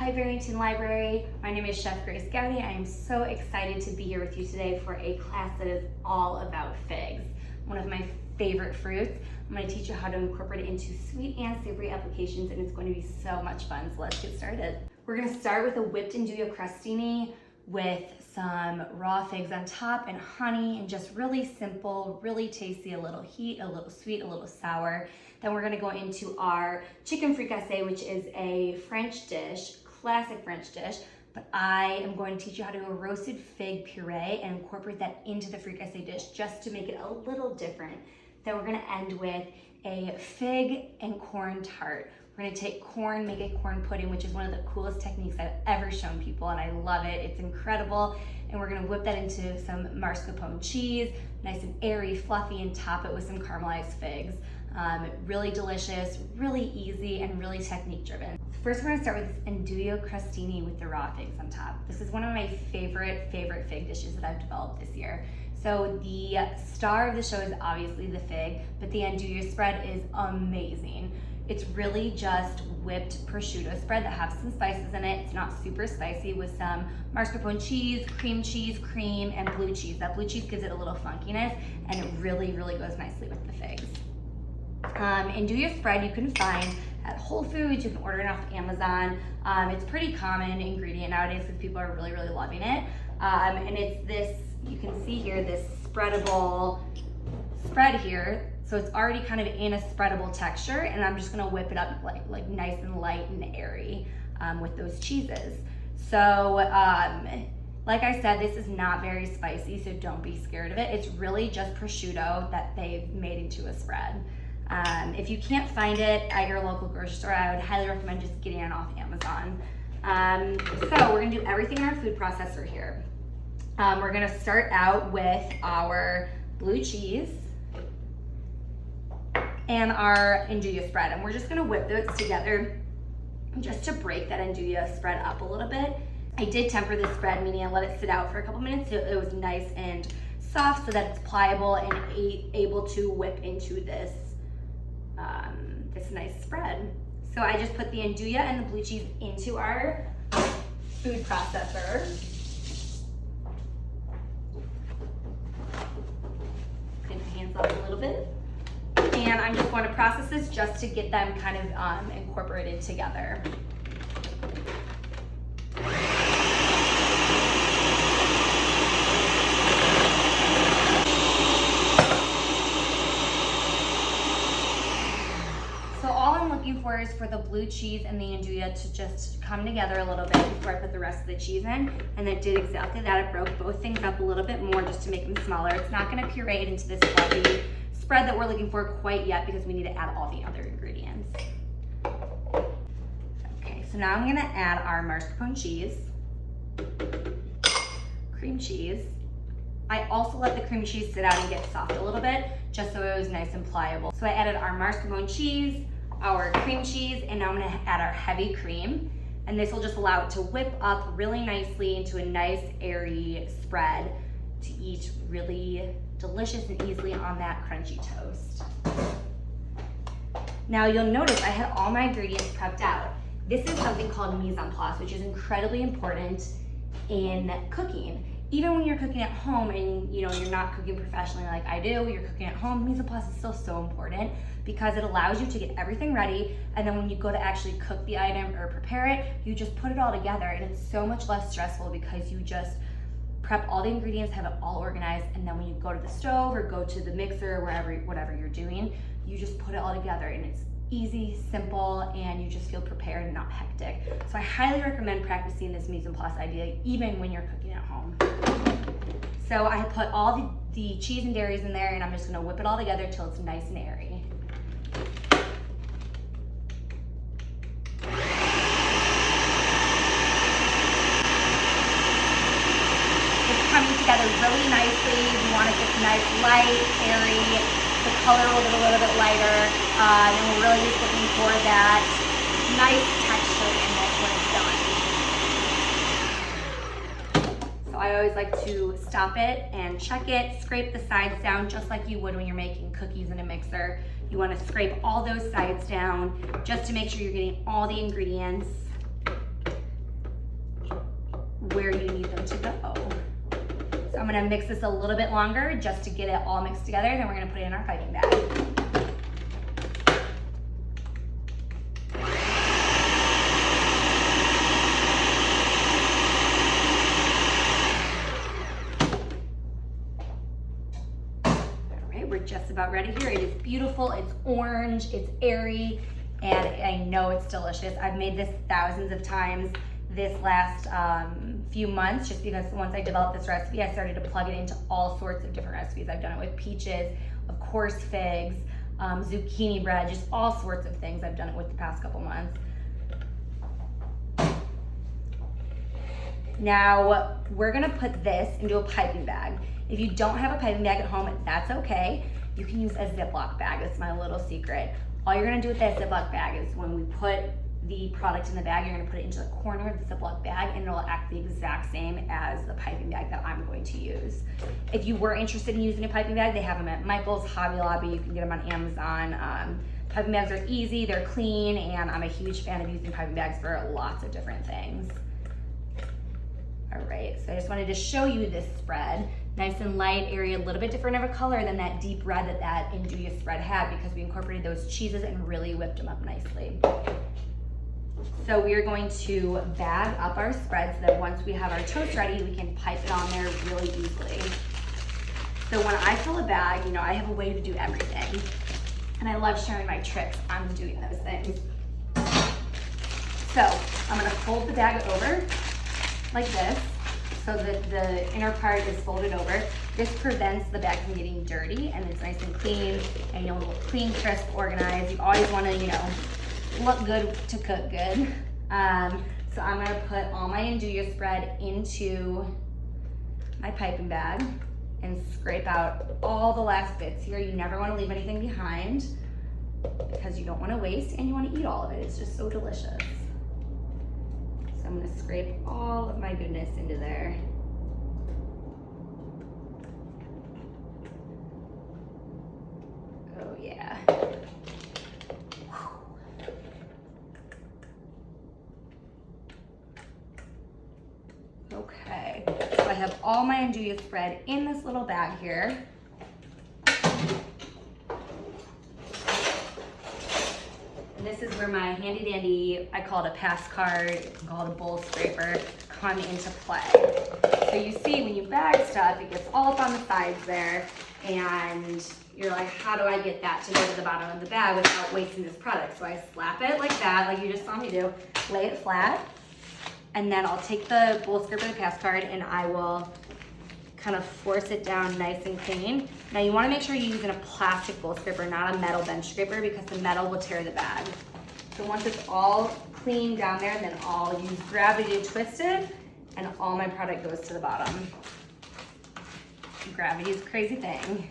Hi Barrington Library, my name is Chef Grace Goudie. I am so excited to be here with you today for a class that is all about figs, one of my favorite fruits. I'm going to teach you how to incorporate it into sweet and savory applications, and it's going to be so much fun, so let's get started. We're going to start with a whipped andouille crostini with some raw figs on top and honey, and just really simple, really tasty, a little heat, a little sweet, a little sour. Then we're gonna go into our chicken fricassee, which is a French dish, classic French dish, but I am going to teach you how to do a roasted fig puree and incorporate that into the fricassee dish just to make it a little different. Then we're gonna end with a fig and corn tart. We're gonna take corn, make a corn pudding, which is one of the coolest techniques I've ever shown people, and I love it. It's incredible. And we're gonna whip that into some mascarpone cheese, nice and airy, fluffy, and top it with some caramelized figs. Really delicious, really easy, and really technique driven. First, we're gonna start with this andouille crostini with the raw figs on top. This is one of my favorite fig dishes that I've developed this year. So the star of the show is obviously the fig, but the andouille spread is amazing. It's really just whipped prosciutto spread that has some spices in it. It's not super spicy, with some mascarpone cheese, cream, and blue cheese. That blue cheese gives it a little funkiness, and it really goes nicely with the figs. Andouille spread you can find at Whole Foods. You can order it off Amazon. It's pretty common ingredient nowadays because people are really loving it. And it's this, you can see here, this spreadable spread here. So it's already kind of in a spreadable texture, and I'm just gonna whip it up like nice and light and airy with those cheeses. So like I said, this is not very spicy, so don't be scared of it. It's really just prosciutto that they've made into a spread. If you can't find it at your local grocery store, I would highly recommend just getting it off Amazon. So we're gonna do everything in our food processor here. We're gonna start out with our blue cheese and our andouille spread, and we're just gonna whip those together just to break that andouille spread up a little bit. I did temper this spread, meaning I let it sit out for a couple minutes so it was nice and soft so that it's pliable and able to whip into this nice spread. So I just put the andouille and the blue cheese into our food processor. Clean my hands off a little bit. And I'm just going to process this just to get them kind of incorporated together. So all I'm looking for is for the blue cheese and the andouille to just come together a little bit before I put the rest of the cheese in. And it did exactly that. It broke both things up a little bit more just to make them smaller. It's not going to puree it into this fluffy spread that we're looking for quite yet because we need to add all the other ingredients. Okay, so now I'm gonna add our mascarpone cheese, cream cheese. I also let the cream cheese sit out and get soft a little bit, just so it was nice and pliable. So I added our mascarpone cheese, our cream cheese, and now I'm gonna add our heavy cream. And this will just allow it to whip up really nicely into a nice airy spread to eat really delicious and easily on that crunchy toast. Now you'll notice I had all my ingredients prepped out. This is something called mise en place, which is incredibly important in cooking. Even when you're cooking at home and you're not cooking professionally like I do, you're cooking at home, mise en place is still so important because it allows you to get everything ready, and then when you go to actually cook the item or prepare it, you just put it all together, and it's so much less stressful because you just prep all the ingredients, have it all organized, and then when you go to the stove or go to the mixer, whatever you're doing, you just put it all together, and it's easy, simple, and you just feel prepared and not hectic. So I highly recommend practicing this mise en place idea even when you're cooking at home. So I put all the cheese and dairies in there, and I'm just gonna whip it all together till it's nice and airy. Coming together really nicely. You want it just nice, light, airy. The color will get a little bit lighter, and we're really just looking for that nice texture in this when it's done. So I always like to stop it and check it, scrape the sides down just like you would when you're making cookies in a mixer. You want to scrape all those sides down just to make sure you're getting all the ingredients where you need them to go. So I'm gonna mix this a little bit longer just to get it all mixed together, then we're gonna put it in our piping bag. We're just about ready here. It is beautiful, it's orange, it's airy, and I know it's delicious. I've made this thousands of times this last few months, just because once I developed this recipe, I started to plug it into all sorts of different recipes. I've done it with peaches, of course figs, zucchini bread, just all sorts of things I've done it with the past couple months. Now, we're gonna put this into a piping bag. If you don't have a piping bag at home, that's okay. You can use a Ziploc bag, that's my little secret. All you're gonna do with that Ziploc bag is when we put the product in the bag, you're gonna put it into the corner of the Ziploc bag and it'll act the exact same as the piping bag that I'm going to use. If you were interested in using a piping bag, they have them at Michael's, Hobby Lobby, you can get them on Amazon. Piping bags are easy, they're clean, and I'm a huge fan of using piping bags for lots of different things. All right, so I just wanted to show you this spread. Nice and light, airy, a little bit different of a color than that deep red that andouille spread had, because we incorporated those cheeses and really whipped them up nicely. So we are going to bag up our spread so that once we have our toast ready, we can pipe it on there really easily. So when I fill a bag, you know, I have a way to do everything. And I love sharing my tricks on doing those things. So I'm gonna fold the bag over like this, so that the inner part is folded over. This prevents the bag from getting dirty, and it's nice and clean, and you'll look clean, crisp, organized. You always wanna, you know, look good to cook good. So I'm gonna put all my andouille spread into my piping bag and scrape out all the last bits here. You never wanna leave anything behind because you don't wanna waste and you wanna eat all of it. It's just so delicious. So I'm gonna scrape all of my goodness into there. Oh yeah. Okay, so I have all my andouille spread in this little bag here. And this is where my handy dandy, I call it a pass card, you can call it a bowl scraper, come into play. So you see when you bag stuff, it gets all up on the sides there, and you're like, how do I get that to go to the bottom of the bag without wasting this product? So I slap it like that, like you just saw me do, lay it flat, and then I'll take the bowl scraper, the pass card, and I will kind of force it down nice and clean. Now you wanna make sure you're using a plastic bowl scraper, not a metal bench scraper, because the metal will tear the bag. So once it's all clean down there, then I'll use gravity to twist it, and all my product goes to the bottom. Gravity is a crazy thing.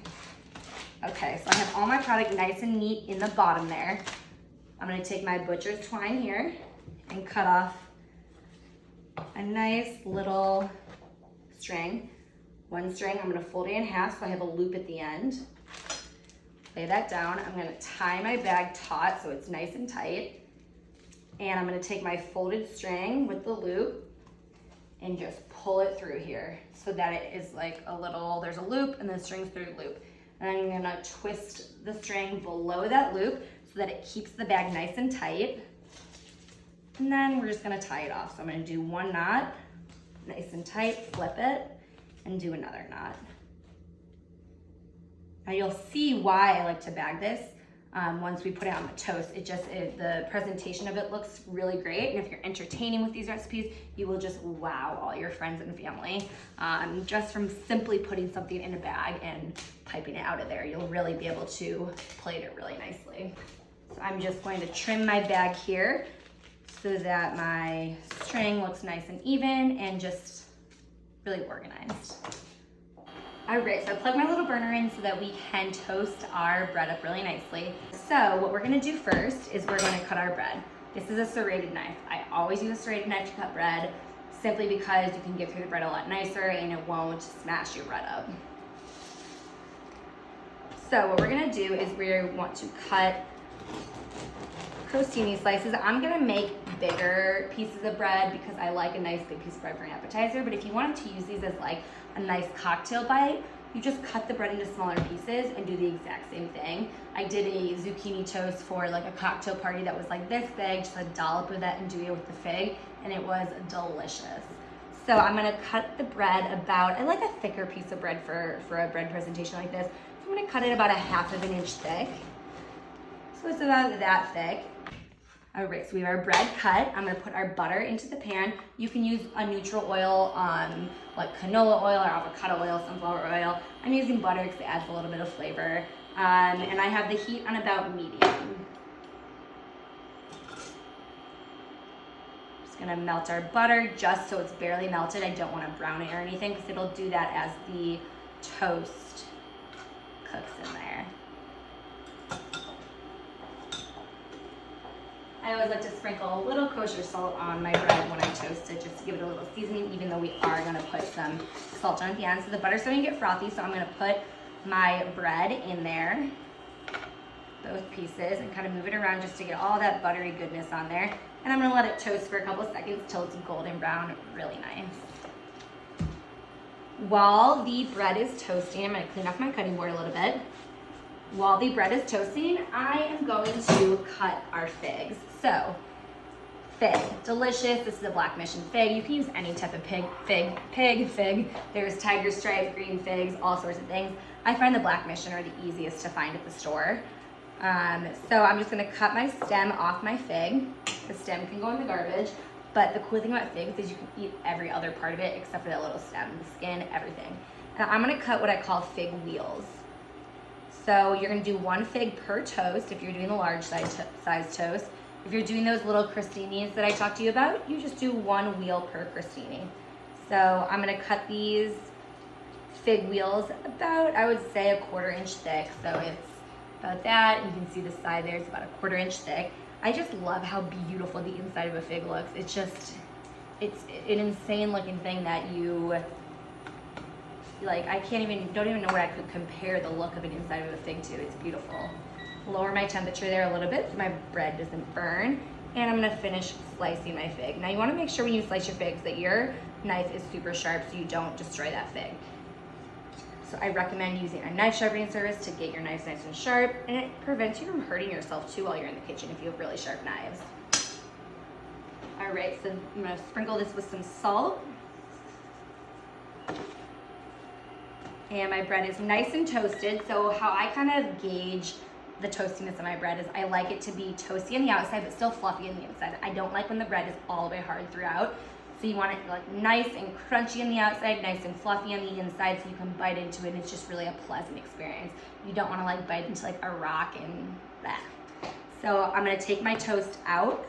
Okay, so I have all my product nice and neat in the bottom there. I'm gonna take my butcher's twine here and cut off a nice little string. One string, I'm gonna fold it in half so I have a loop at the end. Lay that down. I'm gonna tie my bag taut so it's nice and tight. And I'm gonna take my folded string with the loop and just pull it through here so that it is like a little, there's a loop and the string's through the loop. And I'm gonna twist the string below that loop so that it keeps the bag nice and tight. And then we're just gonna tie it off. So I'm gonna do one knot, nice and tight, flip it, and do another knot. Now you'll see why I like to bag this once we put it on the toast. The presentation of it looks really great, and if you're entertaining with these recipes, you will just wow all your friends and family. Just from simply putting something in a bag and piping it out of there, you'll really be able to plate it really nicely. So I'm just going to trim my bag here so that my string looks nice and even and just really organized. All right, so I plugged my little burner in so that we can toast our bread up really nicely. So what we're gonna do first is we're gonna cut our bread. This is a serrated knife. I always use a serrated knife to cut bread simply because you can get through the bread a lot nicer and it won't smash your bread up. So what we're gonna do is we want to cut crostini slices. I'm gonna make bigger pieces of bread because I like a nice big piece of bread for an appetizer, but if you wanted to use these as like a nice cocktail bite, you just cut the bread into smaller pieces and do the exact same thing. I did a zucchini toast for like a cocktail party that was like this big, just a dollop of that andouille with the fig, and it was delicious. So I'm gonna cut the bread about, I like a thicker piece of bread for a bread presentation like this. So I'm gonna cut it about a 1/2 inch thick. So it's about that thick. All right, so we have our bread cut. I'm gonna put our butter into the pan. You can use a neutral oil, like canola oil or avocado oil, sunflower oil. I'm using butter because it adds a little bit of flavor. And I have the heat on about medium. Just gonna melt our butter just so it's barely melted. I don't wanna brown it or anything because it'll do that as the toast cooks in there. I always like to sprinkle a little kosher salt on my bread when I toast it just to give it a little seasoning, even though we are gonna put some salt on at the end. So the butter's starting to get frothy, so I'm gonna put my bread in there, both pieces, and kind of move it around just to get all that buttery goodness on there. And I'm gonna let it toast for a couple seconds till it's golden brown, really nice. While the bread is toasting, I'm gonna clean off my cutting board a little bit. While the bread is toasting, I am going to cut our figs. So, fig, delicious. This is a Black Mission fig. You can use any type of fig. There's tiger stripe, green figs, all sorts of things. I find the Black Mission are the easiest to find at the store. So I'm just gonna cut my stem off my fig. The stem can go in the garbage, but the cool thing about figs is you can eat every other part of it except for that little stem, the skin, everything. Now I'm gonna cut what I call fig wheels. So you're gonna do 1 fig per toast if you're doing the large size toast. If you're doing those little crostinis that I talked to you about, you just do 1 wheel per crostini. So I'm gonna cut these fig wheels about, I would say, 1/4 inch thick. So it's about that. You can see the side there, it's about 1/4 inch thick. I just love how beautiful the inside of a fig looks. It's just, it's an insane looking thing that you, like, don't even know what I could compare the look of an inside of a fig to. It's beautiful. Lower my temperature there a little bit so my bread doesn't burn. And I'm gonna finish slicing my fig. Now you wanna make sure when you slice your figs that your knife is super sharp so you don't destroy that fig. So I recommend using a knife sharpening service to get your knives nice and sharp, and it prevents you from hurting yourself too while you're in the kitchen if you have really sharp knives. All right, so I'm gonna sprinkle this with some salt. And my bread is nice and toasted. So how I kind of gauge the toastiness of my bread is I like it to be toasty on the outside, but still fluffy on the inside. I don't like when the bread is all the way hard throughout. So you want it like nice and crunchy on the outside, nice and fluffy on the inside so you can bite into it and it's just really a pleasant experience. You don't want to like bite into like a rock and bleh. So I'm gonna take my toast out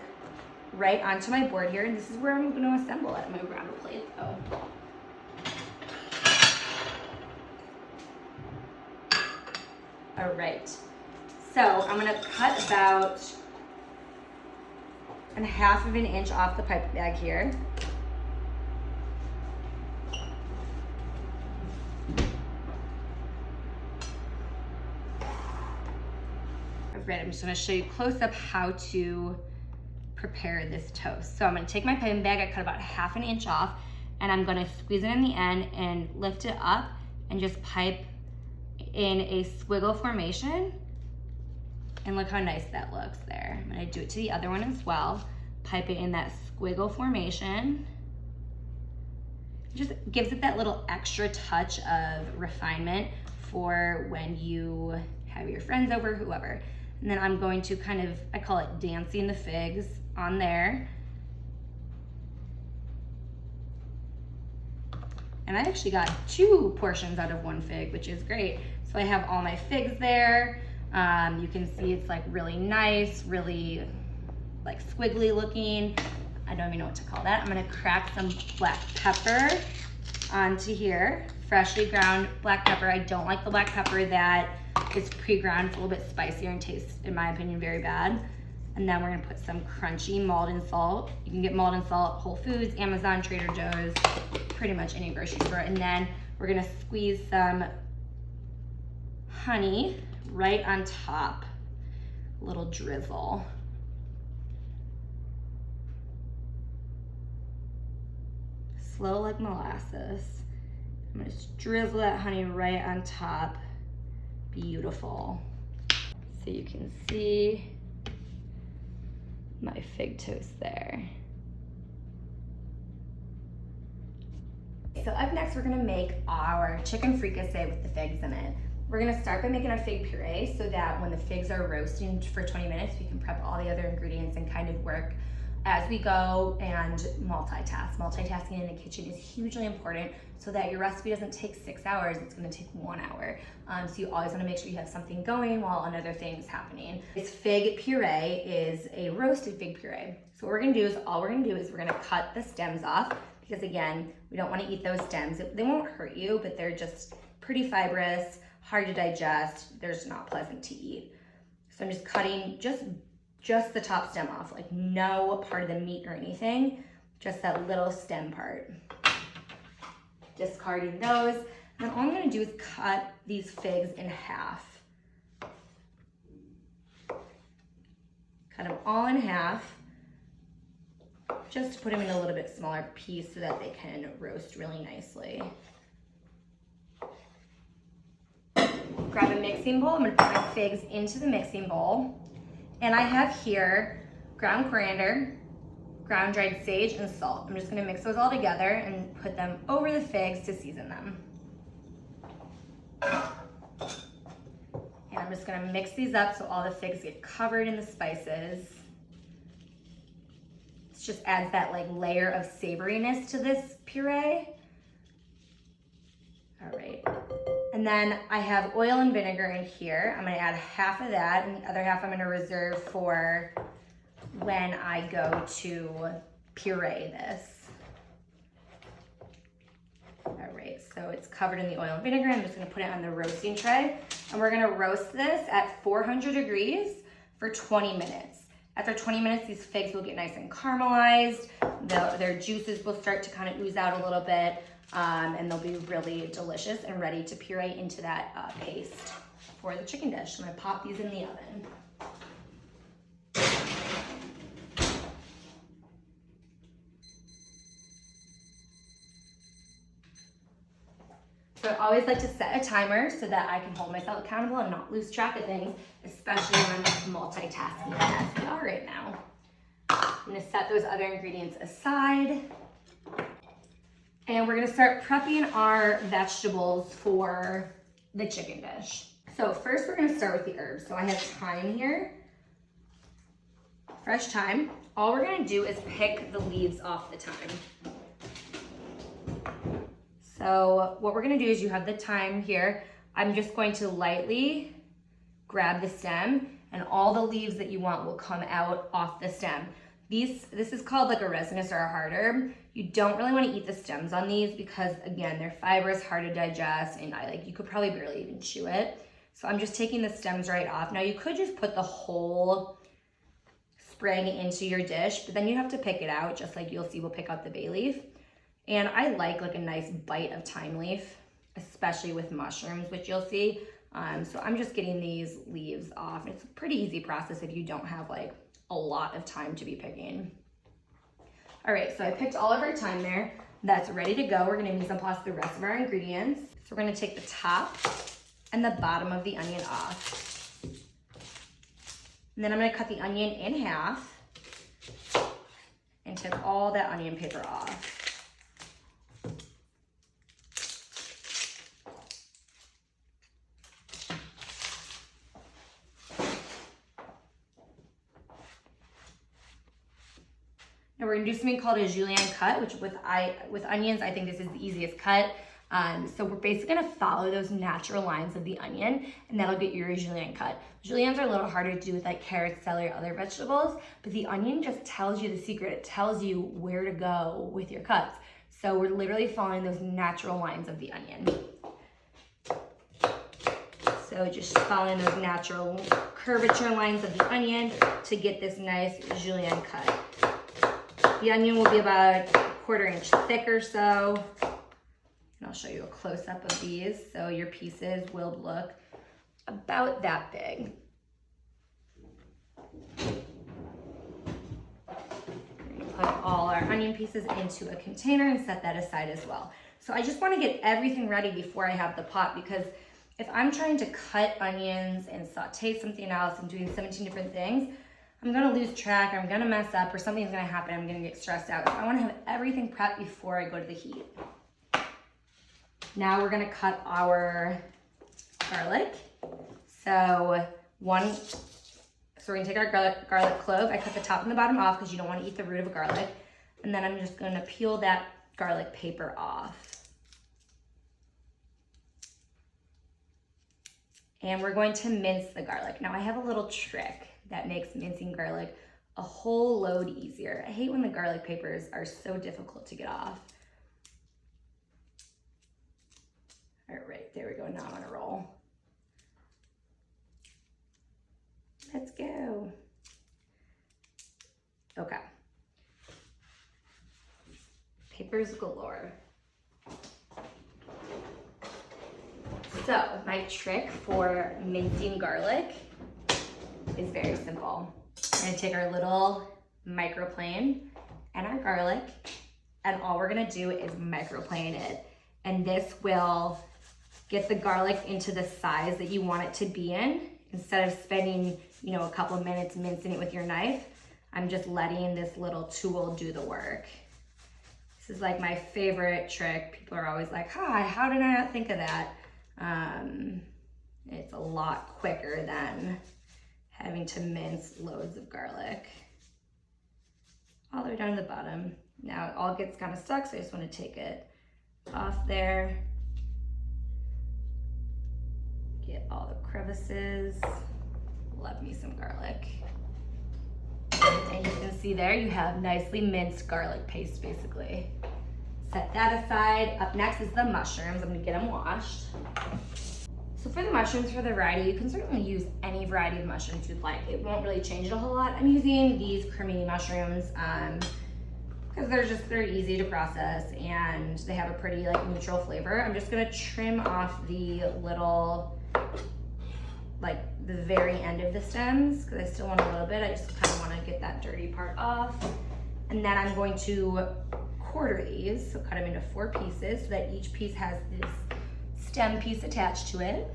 right onto my board here, and this is where I'm gonna assemble it. I'm gonna grab a plate though. All right, so I'm gonna cut about 1/2 inch off the pipe bag here. All right, I'm just gonna show you close up how to prepare this toast. So I'm gonna take my piping bag, I cut about 1/2 inch off, and I'm gonna squeeze it in the end and lift it up and just pipe in a squiggle formation. And look how nice that looks there. I'm gonna do it to the other one as well. Pipe it in that squiggle formation. It just gives it that little extra touch of refinement for when you have your friends over, whoever. And then I'm going to kind of, I call it dancing the figs on there. And I actually got 2 portions out of 1 fig, which is great. So I have all my figs there. You can see it's like really nice, really like squiggly looking. I don't even know what to call that. I'm gonna crack some black pepper onto here. Freshly ground black pepper. I don't like the black pepper that is pre-ground. It's a little bit spicier and tastes, in my opinion, very bad. And then we're gonna put some crunchy Maldon salt. You can get Maldon salt, Whole Foods, Amazon, Trader Joe's, pretty much any grocery store. And then we're gonna squeeze some honey right on top, a little drizzle. slow like molasses. I'm gonna just drizzle that honey right on top. Beautiful. So you can see my fig toast there. So up next, we're gonna make our chicken fricassee with the figs in it. We're gonna start by making our fig puree so that when the figs are roasting for 20 minutes, we can prep all the other ingredients and kind of work as we go and multitask. Multitasking in the kitchen is hugely important so that your recipe doesn't take 6 hours, it's gonna take 1 hour. So you always wanna make sure you have something going while another thing is happening. This fig puree is a roasted fig puree. So what we're gonna do is, we're gonna cut the stems off because again, we don't wanna eat those stems. They won't hurt you, but they're just pretty fibrous, hard to digest, they're just not pleasant to eat. So I'm just cutting just the top stem off, like no part of the meat or anything, just that little stem part. Discarding those. And then all I'm gonna do is cut these figs in half. Cut them all in half, just to put them in a little bit smaller piece so that they can roast really nicely. Grab a mixing bowl, I'm gonna put my figs into the mixing bowl. And I have here ground coriander, ground dried sage, and salt. I'm just gonna mix those all together and put them over the figs to season them. And I'm just gonna mix these up so all the figs get covered in the spices. It just adds that like layer of savoriness to this puree. All right. And then I have oil and vinegar in here. I'm gonna add half of that, and the other half I'm gonna reserve for when I go to puree this. All right, so it's covered in the oil and vinegar. I'm just gonna put it on the roasting tray, and we're gonna roast this at 400 degrees for 20 minutes. After 20 minutes, these figs will get nice and caramelized. Their juices will start to kind of ooze out a little bit. And they'll be really delicious and ready to puree into that paste for the chicken dish. I'm gonna pop these in the oven. So I always like to set a timer so that I can hold myself accountable and not lose track of things, especially when I'm multitasking as we are right now. I'm gonna set those other ingredients aside. And we're gonna start prepping our vegetables for the chicken dish. So first we're gonna start with the herbs. So I have thyme here, fresh thyme. All we're gonna do is pick the leaves off the thyme. So what we're gonna do is you have the thyme here. I'm just going to lightly grab the stem and all the leaves that you want will come out off the stem. This is called like a resinous or a hard herb. You don't really want to eat the stems on these because again, they're fibrous, hard to digest, and you could probably barely even chew it. So I'm just taking the stems right off. Now you could just put the whole sprig into your dish, but then you have to pick it out, just like you'll see we'll pick out the bay leaf. And I like a nice bite of thyme leaf, especially with mushrooms, which you'll see. So I'm just getting these leaves off. It's a pretty easy process if you don't have like a lot of time to be picking. All right, so I picked all of our thyme there. That's ready to go. We're gonna mise en place the rest of our ingredients. So we're gonna take the top and the bottom of the onion off. And then I'm gonna cut the onion in half and take all that onion paper off. Now we're gonna do something called a julienne cut, which with onions, I think this is the easiest cut. So we're basically gonna follow those natural lines of the onion, and that'll get your julienne cut. Juliennes are a little harder to do with like carrots, celery, or other vegetables, but the onion just tells you the secret. It tells you where to go with your cuts. So we're literally following those natural lines of the onion. So just following those natural curvature lines of the onion to get this nice julienne cut. The onion will be about a 1/4 inch thick or so. And I'll show you a close-up of these. So your pieces will look about that big. put all our onion pieces into a container and set that aside as well. So I just want to get everything ready before I have the pot, because if I'm trying to cut onions and saute something else and doing 17 different things, I'm gonna lose track, or I'm gonna mess up, or something's gonna happen, I'm gonna get stressed out. So I wanna have everything prepped before I go to the heat. Now we're gonna cut our garlic. So we're gonna take our garlic clove. I cut the top and the bottom off because you don't wanna eat the root of a garlic. And then I'm just gonna peel that garlic paper off. And we're going to mince the garlic. Now I have a little trick that makes mincing garlic a whole load easier. I hate when the garlic papers are so difficult to get off. All right, there we go, now I'm on a roll. Let's go. Okay. Papers galore. So my trick for mincing garlic is very simple. We're gonna take our little microplane and our garlic, and all we're gonna do is microplane it. And this will get the garlic into the size that you want it to be in. Instead of spending, a couple of minutes mincing it with your knife, I'm just letting this little tool do the work. This is like my favorite trick. People are always like, hi, how did I not think of that? It's a lot quicker than having to mince loads of garlic. All the way down to the bottom. Now it all gets kind of stuck, so I just want to take it off there. Get all the crevices. Love me some garlic. And you can see there you have nicely minced garlic paste basically. Set that aside. Up next is the mushrooms. I'm gonna get them washed. So for the mushrooms, for the variety, you can certainly use any variety of mushrooms you'd like. It won't really change it a whole lot. I'm using these cremini mushrooms because they're easy to process and they have a pretty neutral flavor. I'm just gonna trim off the little, the very end of the stems because I still want a little bit. I just kind of want to get that dirty part off. And then I'm going to quarter these, so cut them into 4 pieces so that each piece has this stem piece attached to it.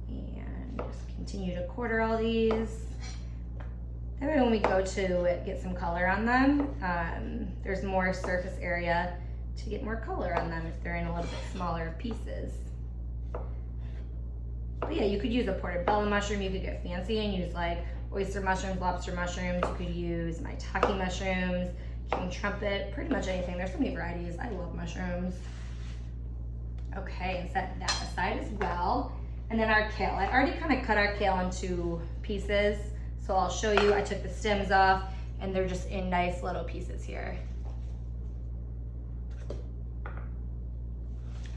And just continue to quarter all these. That way when we go to get some color on them, there's more surface area to get more color on them if they're in a little bit smaller pieces. But yeah, you could use a portobello mushroom, you could get fancy and use oyster mushrooms, lobster mushrooms, you could use maitake mushrooms, king trumpet, pretty much anything. There's so many varieties. I love mushrooms. Okay, and set that aside as well. And then our kale. I already kind of cut our kale into pieces, so I'll show you. I took the stems off and they're just in nice little pieces here.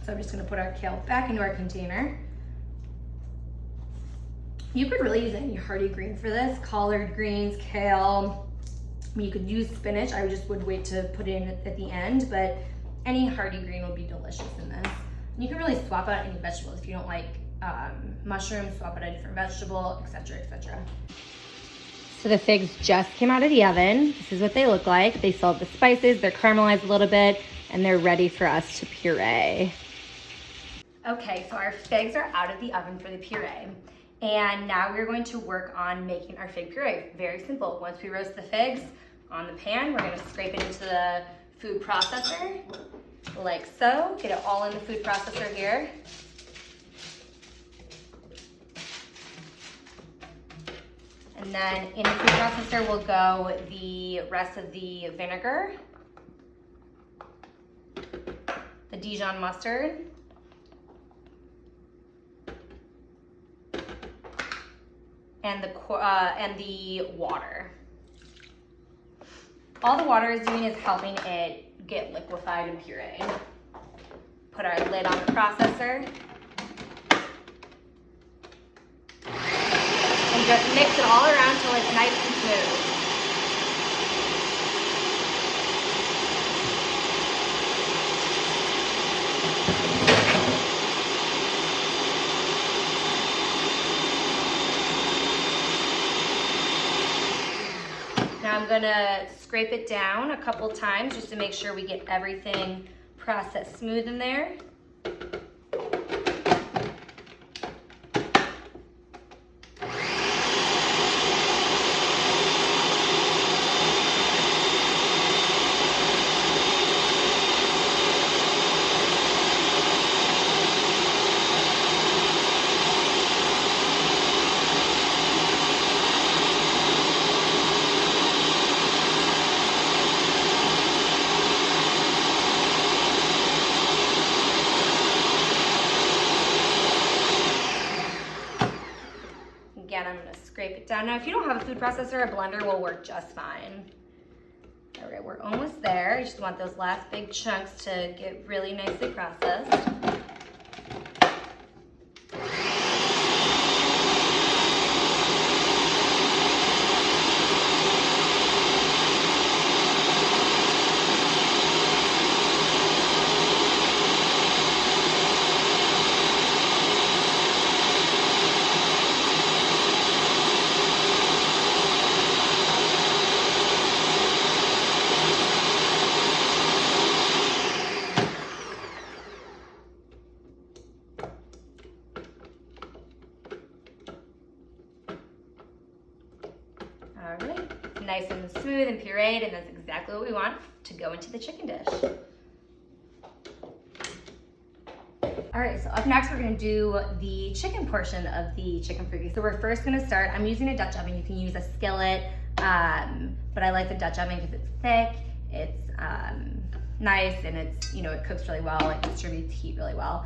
So I'm just gonna put our kale back into our container. You could really use any hearty green for this, collard greens, kale. You could use spinach. I just would wait to put it in at the end, but any hearty green would be delicious in this. And you can really swap out any vegetables. If you don't like mushrooms, swap out a different vegetable, etc., etc. So the figs just came out of the oven. This is what they look like. They still have the spices, they're caramelized a little bit, and they're ready for us to puree. Okay, so our figs are out of the oven for the puree. And now we're going to work on making our fig puree. Very simple. Once we roast the figs on the pan, we're gonna scrape it into the food processor, like so. Get it all in the food processor here. And then in the food processor will go the rest of the vinegar, the Dijon mustard, and the water. All the water is doing is helping it get liquefied and pureed. Put our lid on the processor. And just mix it all around till it's nice and smooth. Now I'm gonna scrape it down a couple times just to make sure we get everything processed smooth in there. Again, I'm gonna scrape it down. Now, if you don't have a food processor, a blender will work just fine. All right, we're almost there. You just want those last big chunks to get really nicely processed. All right, nice and smooth and pureed, and that's exactly what we want to go into the chicken dish. All right, so up next we're gonna do the chicken portion of the chicken freaky. So we're first gonna start, I'm using a Dutch oven. You can use a skillet, but I like the Dutch oven because it's thick, it's nice, and it's, you know, it cooks really well, it distributes heat really well.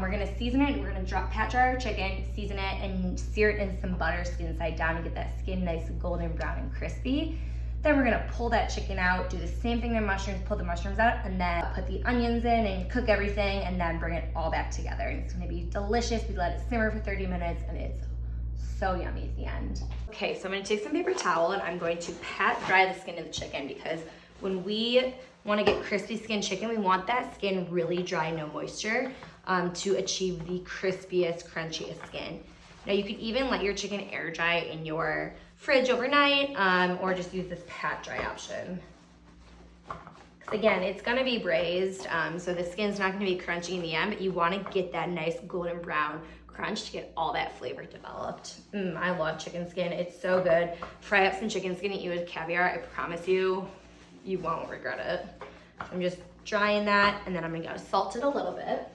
We're gonna season it, we're gonna pat dry our chicken, season it, and sear it in some butter skin side down to get that skin nice and golden brown and crispy. Then we're gonna pull that chicken out, do the same thing to mushrooms, pull the mushrooms out, and then put the onions in and cook everything, and then bring it all back together. And it's gonna be delicious. We let it simmer for 30 minutes, and it's so yummy at the end. Okay, so I'm gonna take some paper towel, and I'm going to pat dry the skin of the chicken, because when we wanna get crispy skin chicken, we want that skin really dry, no moisture, to achieve the crispiest, crunchiest skin. Now you could even let your chicken air dry in your fridge overnight, or just use this pat dry option. Because again, it's gonna be braised, so the skin's not gonna be crunchy in the end, but you wanna get that nice golden brown crunch to get all that flavor developed. I love chicken skin, it's so good. Fry up some chicken skin and eat it with caviar, I promise you, you won't regret it. I'm just drying that, and then I'm gonna salt it a little bit.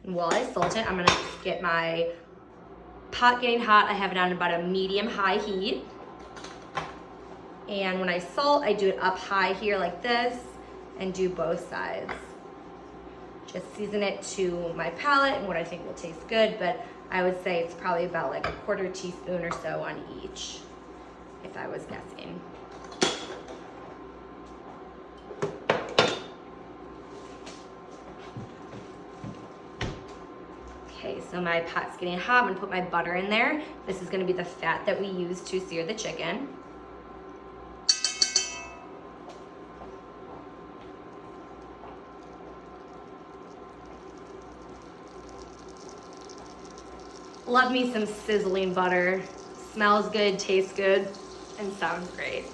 And while I salt it, I'm gonna get my pot getting hot. I have it on about a medium-high heat. And when I salt, I do it up high here like this, and do both sides. Just season it to my palate and what I think will taste good, but I would say it's probably about like a 1/4 teaspoon or so on each, if I was guessing. Okay, so my pot's getting hot. I'm gonna put my butter in there. This is gonna be the fat that we use to sear the chicken. Love me some sizzling butter. Smells good, tastes good, and sounds great.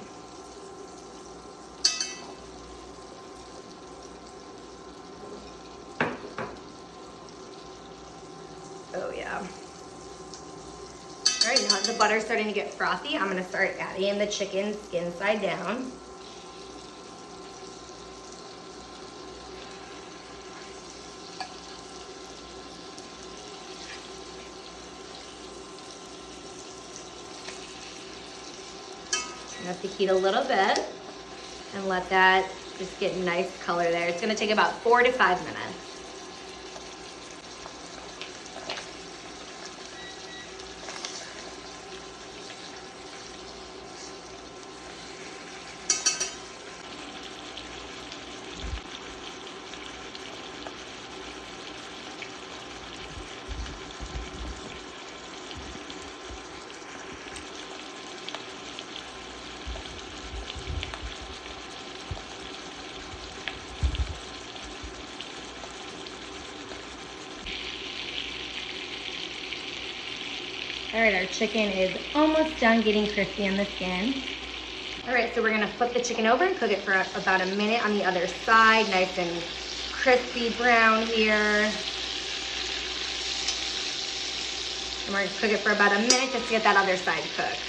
Oh yeah. All right, now that the butter's starting to get frothy, I'm gonna start adding the chicken skin side down. Turn up the heat a little bit and let that just get nice color there. It's gonna take about 4 to 5 minutes. All right, our chicken is almost done getting crispy on the skin. All right, so we're gonna flip the chicken over and cook it for about a minute on the other side, nice and crispy brown here. And we're gonna cook it for about a minute just to get that other side cooked.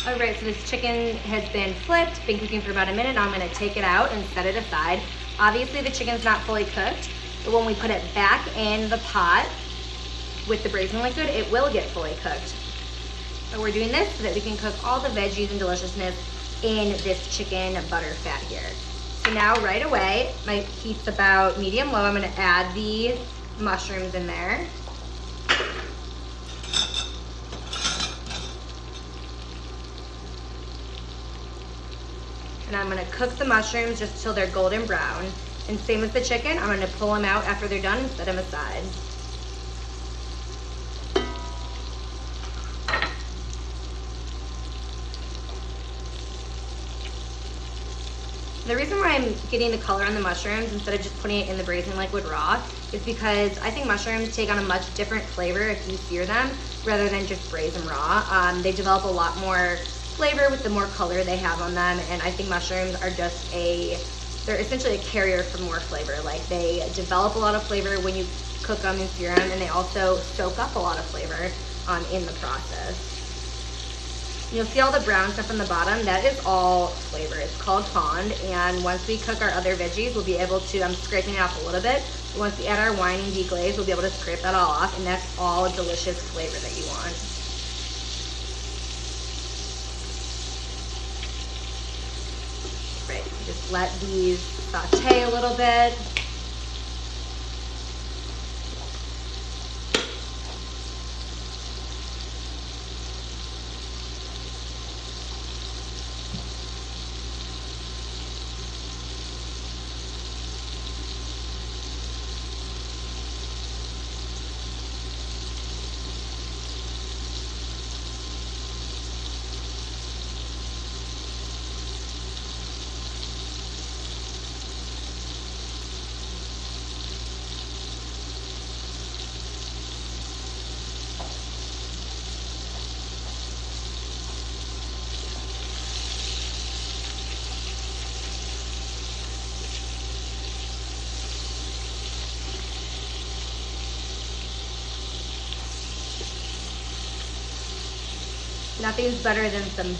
All right, so this chicken has been flipped, been cooking for about a minute. Now I'm gonna take it out and set it aside. Obviously the chicken's not fully cooked, but when we put it back in the pot with the braising liquid, it will get fully cooked. So we're doing this so that we can cook all the veggies and deliciousness in this chicken butter fat here. So now right away, my heat's about medium low. I'm gonna add the mushrooms in there. And I'm gonna cook the mushrooms just till they're golden brown. And same as the chicken, I'm gonna pull them out after they're done and set them aside. The reason why I'm getting the color on the mushrooms instead of just putting it in the braising liquid raw is because I think mushrooms take on a much different flavor if you sear them rather than just braise them raw. They develop a lot more flavor with the more color they have on them, and I think mushrooms are just they're essentially a carrier for more flavor. Like, they develop a lot of flavor when you cook them and sear them, and they also soak up a lot of flavor in the process. You'll see all the brown stuff on the bottom, that is all flavor. It's called pond, and once we cook our other veggies, we'll be able to, I'm scraping it off a little bit, but once we add our wine and deglaze, we'll be able to scrape that all off, and that's all delicious flavor that you want. Right, just let these saute a little bit. Nothing's better than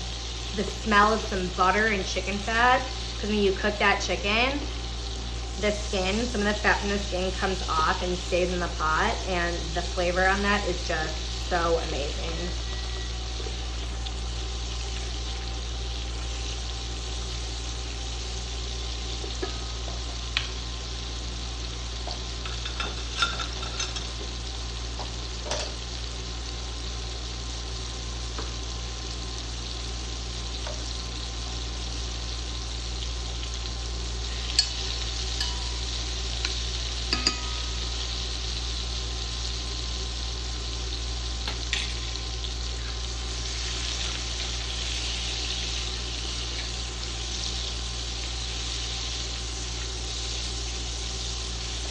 the smell of some butter and chicken fat, because when you cook that chicken, the skin, some of the fat from the skin comes off and stays in the pot, and the flavor on that is just so amazing.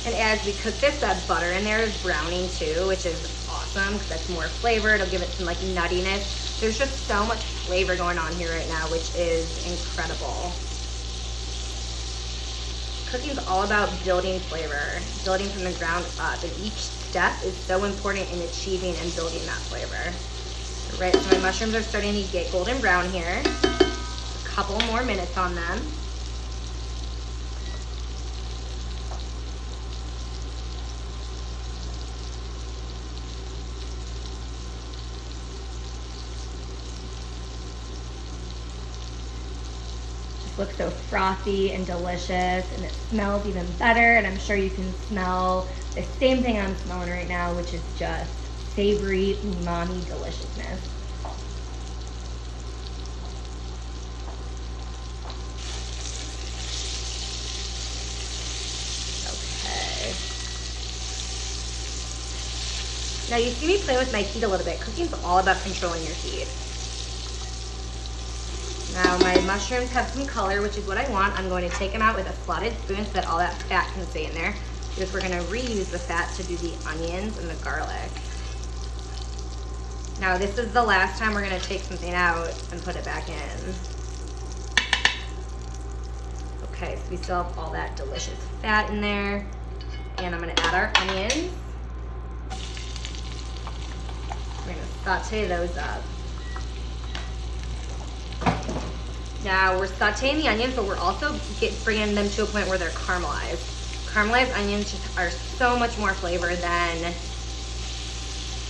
And as we cook this, that butter in there is browning too, which is awesome because that's more flavor. It'll give it some like nuttiness. There's just so much flavor going on here right now, which is incredible. Cooking's all about building flavor, building from the ground up, and each step is so important in achieving and building that flavor. Right, so my mushrooms are starting to get golden brown here. A couple more minutes on them. Looks so frothy and delicious, and it smells even better, and I'm sure you can smell the same thing I'm smelling right now, which is just savory umami deliciousness. Okay. Now you see me play with my heat a little bit. Cooking's all about controlling your heat. Now my mushrooms have some color, which is what I want. I'm going to take them out with a slotted spoon so that all that fat can stay in there, because we're gonna reuse the fat to do the onions and the garlic. Now this is the last time we're gonna take something out and put it back in. Okay, so we still have all that delicious fat in there. And I'm gonna add our onions. We're gonna saute those up. Now we're sauteing the onions, but we're also bringing them to a point where they're caramelized. Caramelized onions just are so much more flavor than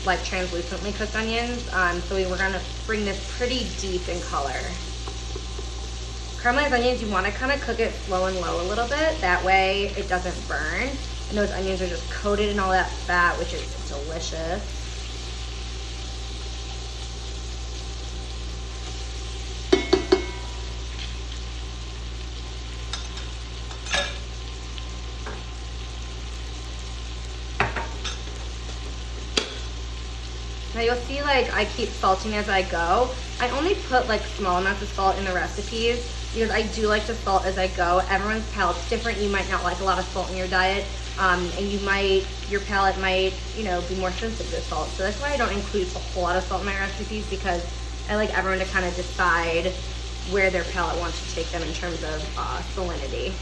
like translucently cooked onions. So we're gonna bring this pretty deep in color. Caramelized onions, you wanna kinda cook it slow and low a little bit. That way it doesn't burn. And those onions are just coated in all that fat, which is delicious. Now you'll see like I keep salting as I go. I only put like small amounts of salt in the recipes because I do like to salt as I go. Everyone's palate's different. You might not like a lot of salt in your diet, and your palate might, you know, be more sensitive to salt. So that's why I don't include a whole lot of salt in my recipes, because I like everyone to kind of decide where their palate wants to take them in terms of salinity.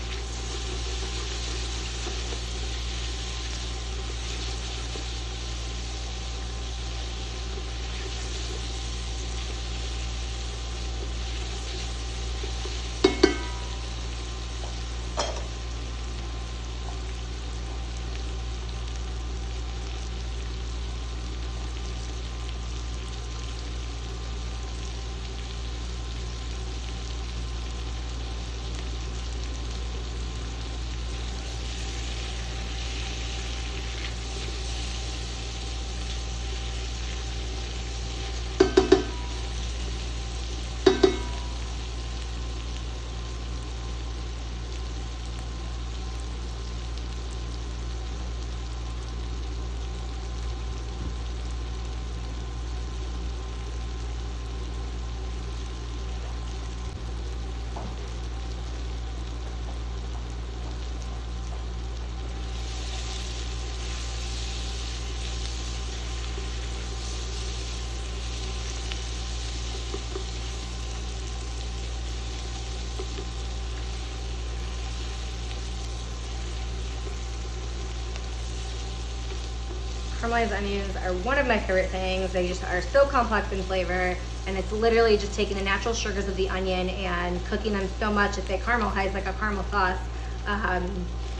Caramelized onions are one of my favorite things. They just are so complex in flavor, and it's literally just taking the natural sugars of the onion and cooking them so much that they caramelize like a caramel sauce.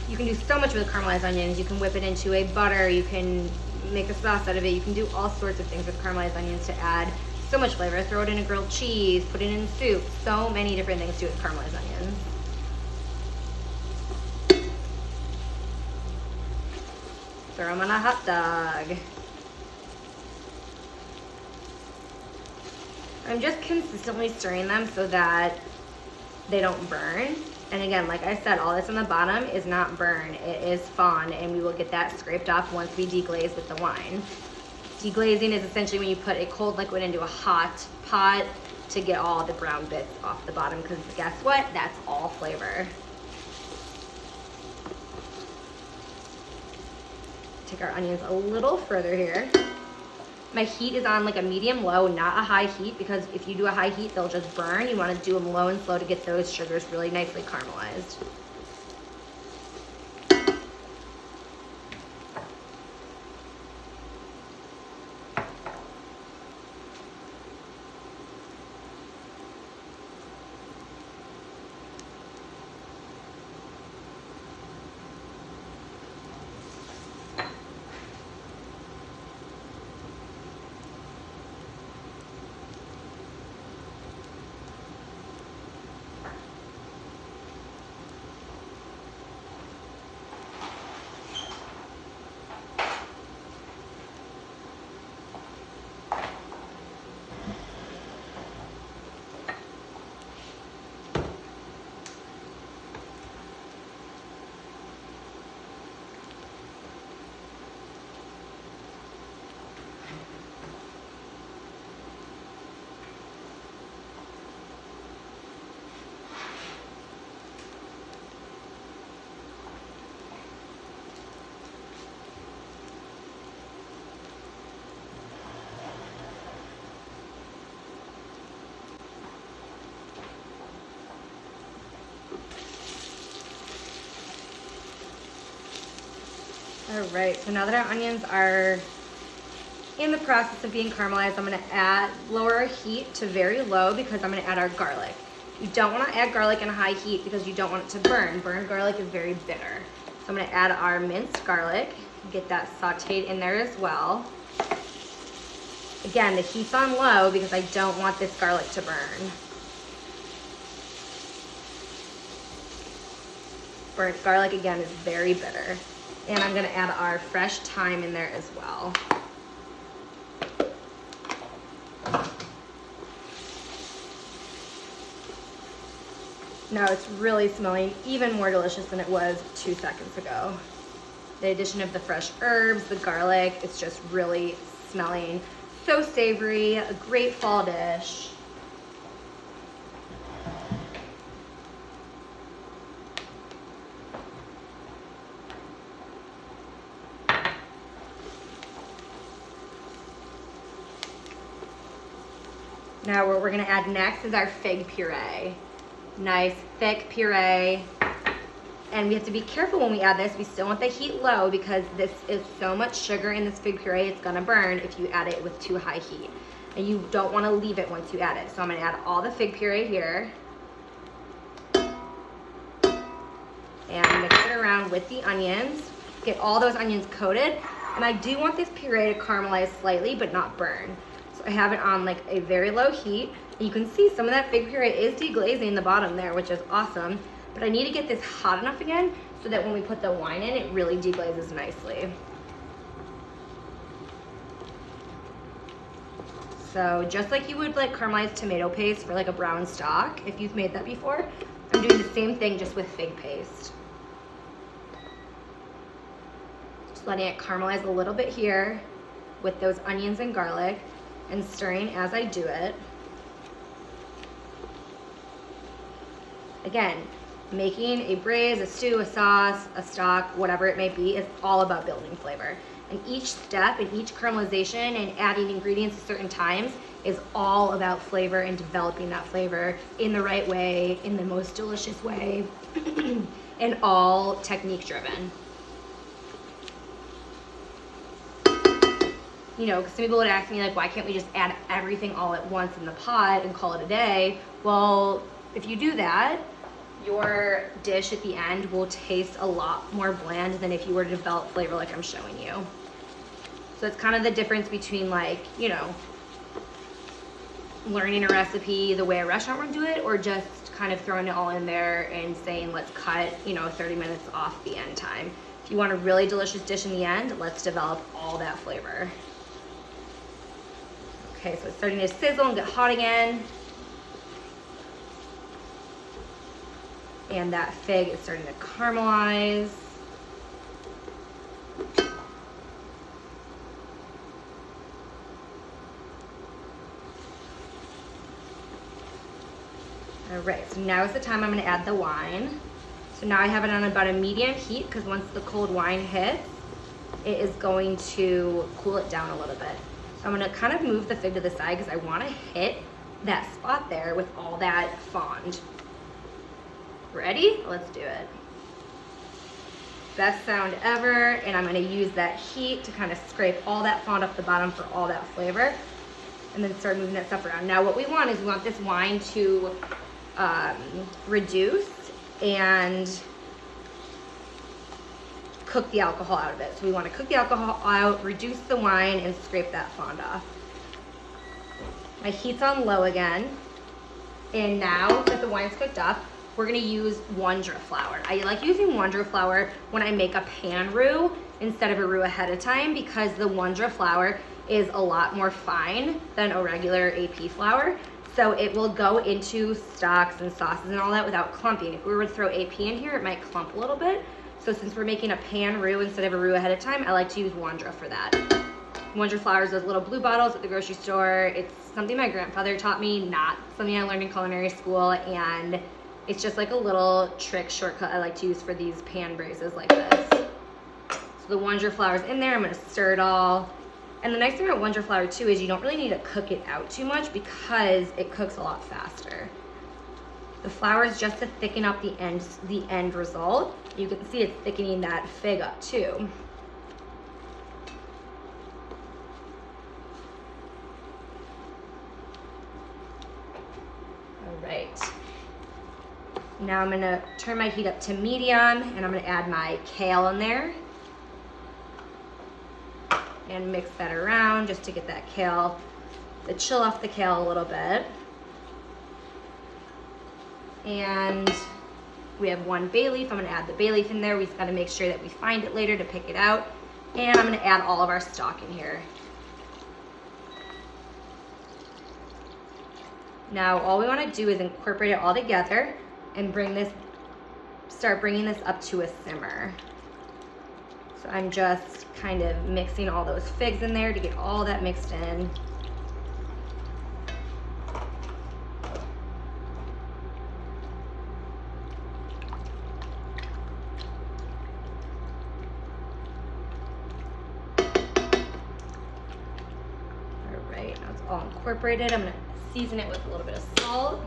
You can do so much with caramelized onions. You can whip it into a butter, you can make a sauce out of it, you can do all sorts of things with caramelized onions to add so much flavor. Throw it in a grilled cheese, put it in soup, so many different things to do with caramelized onions. Throw them on a hot dog. I'm just consistently stirring them so that they don't burn. And again, like I said, all this on the bottom is not burn, it is fond, and we will get that scraped off once we deglaze with the wine. Deglazing is essentially when you put a cold liquid into a hot pot to get all the brown bits off the bottom, because guess what? That's all flavor. Take our onions a little further here. My heat is on like a medium low, not a high heat, because if you do a high heat, they'll just burn. You want to do them low and slow to get those sugars really nicely caramelized. All right, so now that our onions are in the process of being caramelized, I'm gonna lower our heat to very low because I'm gonna add our garlic. You don't wanna add garlic in high heat because you don't want it to burn. Burned garlic is very bitter. So I'm gonna add our minced garlic, get that sauteed in there as well. Again, the heat's on low because I don't want this garlic to burn. Burnt garlic, again, is very bitter. And I'm gonna add our fresh thyme in there as well. Now it's really smelling even more delicious than it was 2 seconds ago. The addition of the fresh herbs, the garlic, it's just really smelling so savory, a great fall dish. Now what we're gonna add next is our fig puree. Nice thick puree. And we have to be careful when we add this. We still want the heat low because this is so much sugar in this fig puree, it's gonna burn if you add it with too high heat. And you don't wanna leave it once you add it. So I'm gonna add all the fig puree here. And mix it around with the onions. Get all those onions coated. And I do want this puree to caramelize slightly, but not burn. So I have it on like a very low heat. And you can see some of that fig puree is deglazing the bottom there, which is awesome. But I need to get this hot enough again so that when we put the wine in, it really deglazes nicely. So just like you would like caramelize tomato paste for like a brown stock, if you've made that before, I'm doing the same thing just with fig paste. Just letting it caramelize a little bit here with those onions and garlic and stirring as I do it. Again, making a braise, a stew, a sauce, a stock, whatever it may be, is all about building flavor. And each step and each caramelization and adding ingredients at certain times is all about flavor and developing that flavor in the right way, in the most delicious way, and all technique driven. You know, because some people would ask me like, why can't we just add everything all at once in the pot and call it a day? Well, if you do that, your dish at the end will taste a lot more bland than if you were to develop flavor like I'm showing you. So it's kind of the difference between like, you know, learning a recipe the way a restaurant would do it, or just kind of throwing it all in there and saying, let's cut, you know, 30 minutes off the end time. If you want a really delicious dish in the end, let's develop all that flavor. Okay, so it's starting to sizzle and get hot again. And that fig is starting to caramelize. All right, so now is the time I'm gonna add the wine. So now I have it on about a medium heat because once the cold wine hits, it is going to cool it down a little bit. So I'm gonna kind of move the fig to the side because I wanna hit that spot there with all that fond. Ready? Let's do it. Best sound ever, and I'm gonna use that heat to kind of scrape all that fond off the bottom for all that flavor, and then start moving that stuff around. Now what we want is we want this wine to reduce and cook the alcohol out of it. So we wanna cook the alcohol out, reduce the wine, and scrape that fond off. My heat's on low again, and now that the wine's cooked up, we're gonna use Wondra flour. I like using Wondra flour when I make a pan roux instead of a roux ahead of time because the Wondra flour is a lot more fine than a regular AP flour. So it will go into stocks and sauces and all that without clumping. If we were to throw AP in here, it might clump a little bit. So since we're making a pan roux instead of a roux ahead of time, I like to use Wondra for that. Wondra flour is those little blue bottles at the grocery store. It's something my grandfather taught me, not something I learned in culinary school, and it's just like a little trick shortcut I like to use for these pan braises like this. So the Wondra flour is in there. I'm gonna stir it all. And the nice thing about Wondra flour too is you don't really need to cook it out too much because it cooks a lot faster. The flour is just to thicken up the end result. You can see it's thickening that fig up too. Now I'm gonna turn my heat up to medium and I'm gonna add my kale in there and mix that around just to get that kale, the chill off the kale a little bit. And we have 1 bay leaf. I'm gonna add the bay leaf in there. We've gotta make sure that we find it later to pick it out. And I'm gonna add all of our stock in here. Now all we wanna do is incorporate it all together and start bringing this up to a simmer. So I'm just kind of mixing all those figs in there to get all that mixed in. All right, now it's all incorporated. I'm gonna season it with a little bit of salt.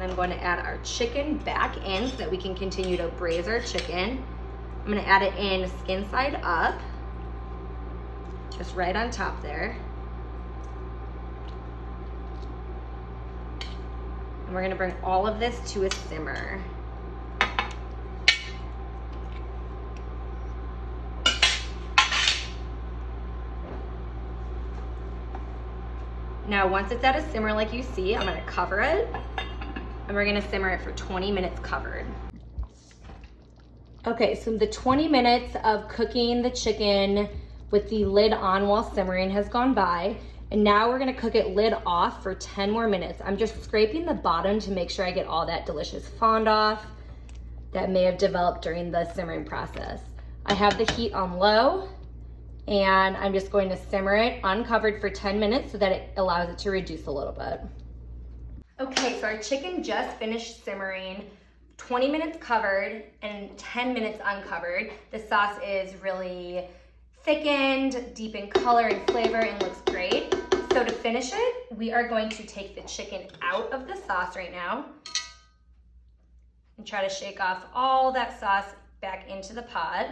I'm going to add our chicken back in so that we can continue to braise our chicken. I'm going to add it in skin side up, just right on top there. And we're going to bring all of this to a simmer. Now once it's at a simmer like you see, I'm going to cover it. And we're gonna simmer it for 20 minutes covered. Okay, so the 20 minutes of cooking the chicken with the lid on while simmering has gone by. And now we're gonna cook it lid off for 10 more minutes. I'm just scraping the bottom to make sure I get all that delicious fond off that may have developed during the simmering process. I have the heat on low and I'm just going to simmer it uncovered for 10 minutes so that it allows it to reduce a little bit. Okay, so our chicken just finished simmering, 20 minutes covered and 10 minutes uncovered. The sauce is really thickened, deep in color and flavor, and looks great. So to finish it, we are going to take the chicken out of the sauce right now and try to shake off all that sauce back into the pot.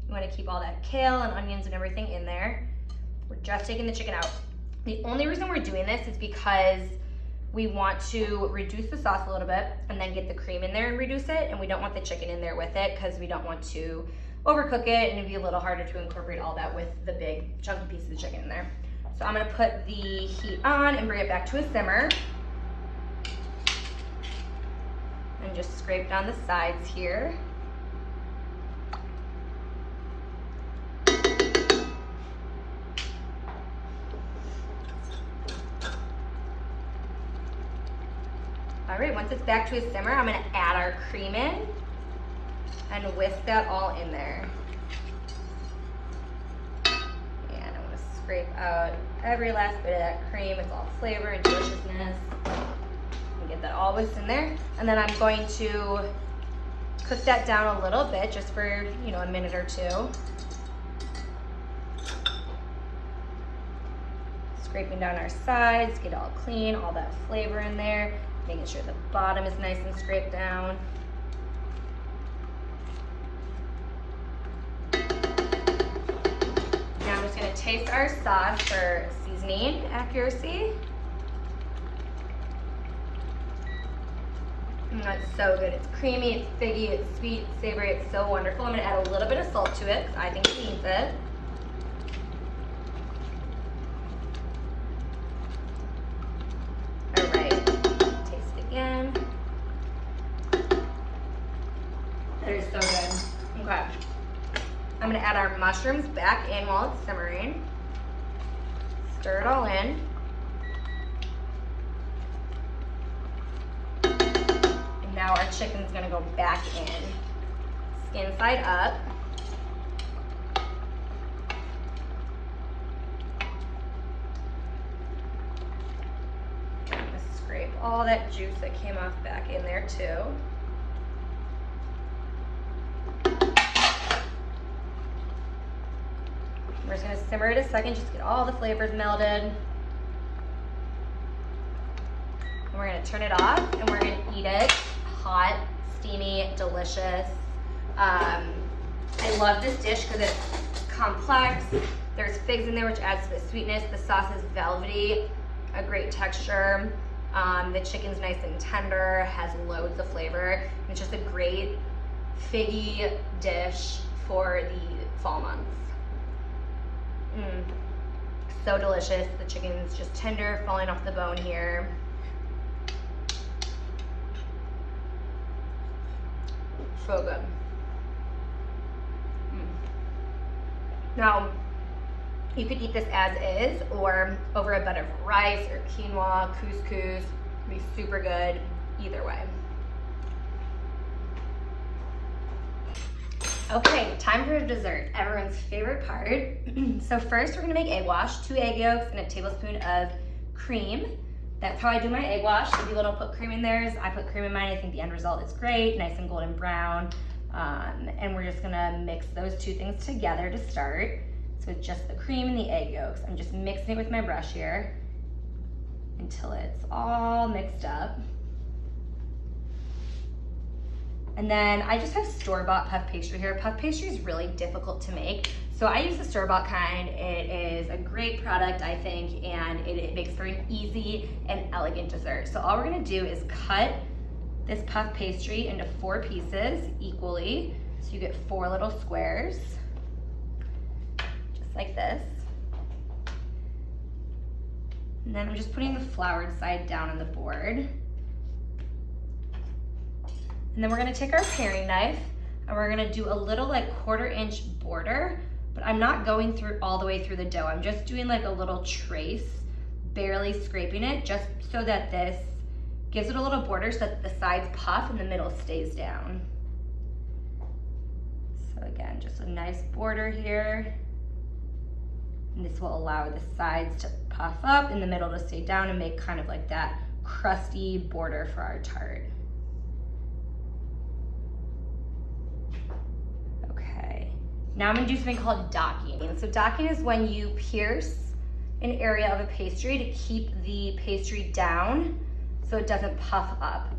You want to keep all that kale and onions and everything in there. We're just taking the chicken out. The only reason we're doing this is because we want to reduce the sauce a little bit and then get the cream in there and reduce it, and we don't want the chicken in there with it because we don't want to overcook it and it'd be a little harder to incorporate all that with the big chunky piece of the chicken in there. So I'm gonna put the heat on and bring it back to a simmer. And just scrape down the sides here. All right, once it's back to a simmer, I'm gonna add our cream in and whisk that all in there. And I wanna scrape out every last bit of that cream. It's all flavor and deliciousness. And get that all whisked in there. And then I'm going to cook that down a little bit, just for, a minute or two. Scraping down our sides, get it all clean, all that flavor in there. Making sure the bottom is nice and scraped down. Now I'm just gonna taste our sauce for seasoning accuracy. That's so good. It's creamy, it's figgy, it's sweet, it's savory, it's so wonderful. I'm gonna add a little bit of salt to it because I think it needs it. All right, taste it again. That is so good. Okay. I'm gonna add our mushrooms back in while it's simmering. Stir it all in. And now our chicken's gonna go back in. Skin side up. I'm gonna scrape all that juice that came off back in there too. We're just gonna simmer it a second, just get all the flavors melded. And we're gonna turn it off and we're gonna eat it hot, steamy, delicious. I love this dish because it's complex. There's figs in there, which adds to the sweetness. The sauce is velvety, a great texture. The chicken's nice and tender, has loads of flavor. And it's just a great figgy dish for the fall months. So delicious. The chicken's just tender, falling off the bone here. So good. Now, you could eat this as is or over a bed of rice or quinoa, couscous. It'd be super good either way. Okay, time for dessert, everyone's favorite part. So first we're gonna make egg wash, 2 egg yolks and a tablespoon of cream. That's how I do my egg wash. Some people don't put cream in theirs. I put cream in mine. I think the end result is great, nice and golden brown. And we're just gonna mix those 2 things together to start. So it's just the cream and the egg yolks. I'm just mixing it with my brush here until it's all mixed up. And then I just have store-bought puff pastry here. Puff pastry is really difficult to make. So I use the store-bought kind. It is a great product, I think, and it makes for an easy and elegant dessert. So all we're gonna do is cut this puff pastry into 4 pieces equally. So you get 4 little squares, just like this. And then I'm just putting the floured side down on the board. And then we're gonna take our paring knife and we're gonna do a little like 1/4 inch border, but I'm not going through all the way through the dough. I'm just doing like a little trace, barely scraping it, just so that this gives it a little border so that the sides puff and the middle stays down. So again, just a nice border here. And this will allow the sides to puff up and the middle to stay down and make kind of like that crusty border for our tart. Now I'm gonna do something called docking. So docking is when you pierce an area of a pastry to keep the pastry down so it doesn't puff up.